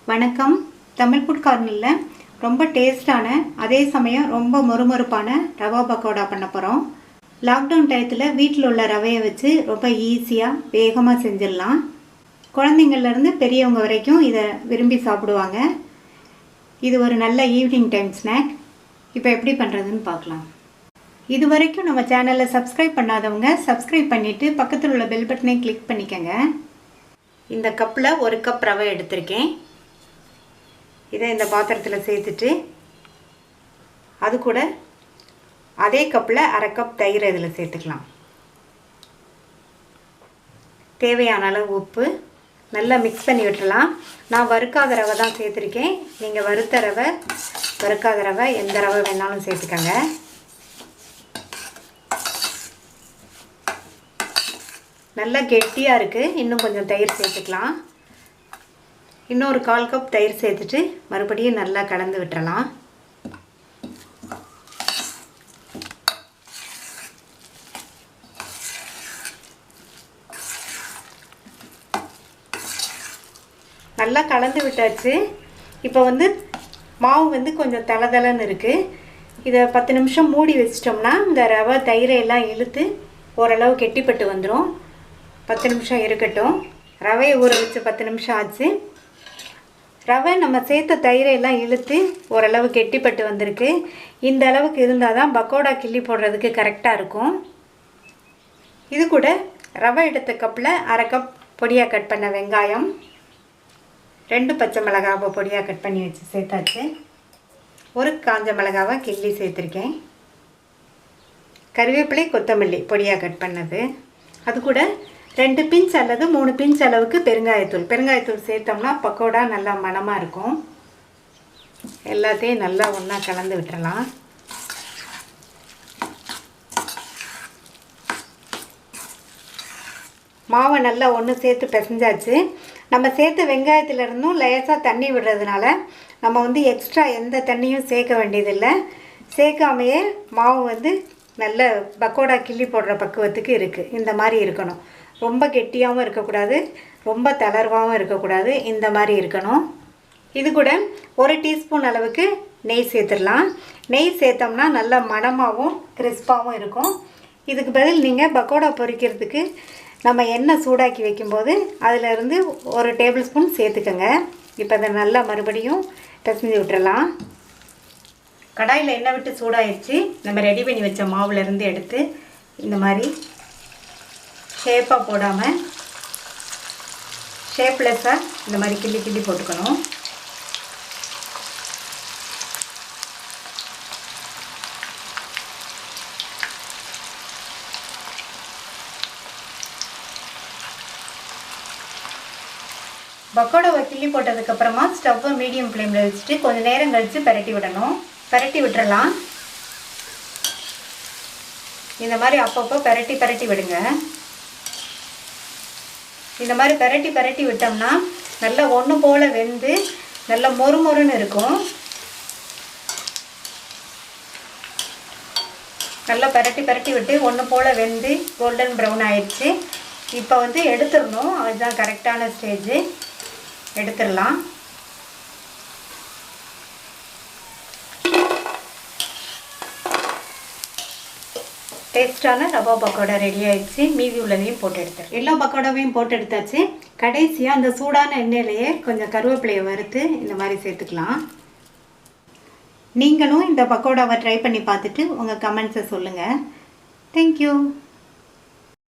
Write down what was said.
வணக்கம். தமிழ் ஃபுட் கார்னரில் ரொம்ப டேஸ்டான அதே சமயம் ரொம்ப மொறுமொறுப்பான ரவா பக்கோடா பண்ண போகிறோம். லாக்டவுன் டயத்தில் வீட்டில் உள்ள ரவையை வச்சு ரொம்ப ஈஸியாக வேகமாக செஞ்சிடலாம். குழந்தைங்கள்லேருந்து பெரியவங்க வரைக்கும் இதை விரும்பி சாப்பிடுவாங்க. இது ஒரு நல்ல ஈவினிங் டைம் ஸ்நாக். இப்போ எப்படி பண்ணுறதுன்னு பார்க்கலாம். இது வரைக்கும் நம்ம சேனலில் சப்ஸ்கிரைப் பண்ணாதவங்க சப்ஸ்கிரைப் பண்ணிவிட்டு பக்கத்தில் உள்ள பெல் பட்டனை கிளிக் பண்ணிக்கோங்க. இந்த கப்பில் 1 கப் ரவை எடுத்திருக்கேன். இதை இந்த பாத்திரத்தில் சேர்த்துட்டு அது கூட அதே கப்பில் 1/2 கப் தயிர் இதில் சேர்த்துக்கலாம். தேவையான அளவு உப்பு நல்லா மிக்ஸ் பண்ணி விட்டுறலாம். நான் வறுக்காத ரவை தான் சேர்த்துருக்கேன். நீங்கள் வறுத்த ரவை வறுக்காத ரவை எந்த ரவை வேணாலும் சேர்த்துக்கங்க. நல்லா கெட்டியாக இருக்குது. இன்னும் கொஞ்சம் தயிர் சேர்த்துக்கலாம். இன்னொரு 1/4 கப் தயிர் சேர்த்துட்டு மறுபடியும் நல்லா கலந்து விட்டுறலாம். நல்லா கலந்து விட்டாச்சு. இப்போ மாவு கொஞ்சம் தளதளன்னு இருக்குது. இதை 10 நிமிஷம் மூடி வச்சிட்டோம்னா இந்த ரவை தயிரை எல்லாம் இழுத்து ஓரளவு கெட்டிப்பட்டு வந்துடும். 10 நிமிஷம் இருக்கட்டும். ரவையை ஊற வச்சு 10 நிமிஷம் ஆச்சு. ரவை நம்ம சேர்த்த தயிரை எல்லாம் இழுத்து ஓரளவு கெட்டிப்பட்டு வந்திருக்கு. இந்த அளவுக்கு இருந்தால் தான் பக்கோடா கிள்ளி போடுறதுக்கு கரெக்டாக இருக்கும். இது கூட ரவை எடுத்த கப்பில் 1/2 கப் பொடியாக கட் பண்ண வெங்காயம், 2 பச்சை மிளகாவை பொடியாக கட் பண்ணி வச்சு சேர்த்தாச்சு. 1 காஞ்ச மிளகாவை கிள்ளி சேர்த்துருக்கேன். கறிவேப்பிலை, கொத்தமல்லி பொடியாக கட் பண்ணது. அது கூட 2 பிஞ்ச் அல்லது 3 பிஞ்ச் அளவுக்கு பெருங்காயத்தூள் சேர்த்தோம்னா பக்கோடா நல்லா மணமாக இருக்கும். எல்லாத்தையும் நல்லா ஒன்றா கலந்து விட்டுறலாம். மாவை நல்லா ஒன்று சேர்த்து பிசைஞ்சாச்சு. நம்ம சேர்த்த வெங்காயத்திலிருந்தும் லேசாக தண்ணி விடுறதுனால நம்ம எக்ஸ்ட்ரா எந்த தண்ணியும் சேர்க்க வேண்டியதில்லை. சேர்க்காமையே மாவு நல்ல பக்கோடா கிள்ளி போடுற பக்குவத்துக்கு இருக்குது. இந்த மாதிரி இருக்கணும். ரொம்ப கெட்டியாகவும் இருக்கக்கூடாது, ரொம்ப தளர்வாகவும் இருக்கக்கூடாது. இந்த மாதிரி இருக்கணும். இது கூட 1 டீஸ்பூன் அளவுக்கு நெய் சேர்த்துடலாம். நெய் சேர்த்தோம்னா நல்லா மணமாகவும் கிறிஸ்பாகவும் இருக்கும். இதுக்கு பதில் நீங்கள் பக்கோடா பொரிக்கிறதுக்கு நம்ம எண்ணெய் சூடாக்கி வைக்கும்போது அதிலிருந்து 1 டேபிள் ஸ்பூன் சேர்த்துக்கோங்க. இப்போ அதை நல்லா மறுபடியும் பிசைஞ்சு விட்டுறலாம். கடாயில் எண்ணெய் விட்டு சூடாகிடுச்சு. நம்ம ரெடி பண்ணி வச்ச மாவுலேருந்து எடுத்து இந்த மாதிரி ஷேப்பாக போடாமல் ஷேப்லெஸ்ஸாக இந்த மாதிரி கிள்ளி கிள்ளி போட்டுக்கணும். பக்கோடாவை கிள்ளி போட்டதுக்கப்புறமா ஸ்டவ்வை மீடியம் ஃப்ளேமில் வச்சுட்டு கொஞ்சம் நேரம் கழித்து பரட்டி விடணும். பரட்டி விட்டுறலாம். இந்த மாதிரி அப்பப்போ பரட்டி விடுங்க. இந்த மாதிரி பரட்டி விட்டோம்னா நல்லா ஒன்று போல் வெந்து நல்லா மொறுமொறுன்னு இருக்கும். நல்லா பரட்டி விட்டு ஒன்று போல் வெந்து கோல்டன் ப்ரௌன் ஆயிடுச்சு. இப்போ எடுத்துடணும். அதுதான் கரெக்டான ஸ்டேஜ். எடுத்துடலாம். டேஸ்டான ரவா பக்கோடா ரெடி ஆயிடுச்சு. மீதி உள்ளதையும் போட்டு எடுத்துருக்கேன். எல்லா பக்கோடாவையும் போட்டு எடுத்தாச்சு. கடைசியாக அந்த சூடான எண்ணெயிலேயே கொஞ்சம் கருவேப்பிலையை வறுத்து இந்த மாதிரி சேர்த்துக்கலாம். நீங்களும் இந்த பக்கோடாவை ட்ரை பண்ணி பார்த்துட்டு உங்கள் கமெண்ட்ஸை சொல்லுங்கள். தேங்க்யூ.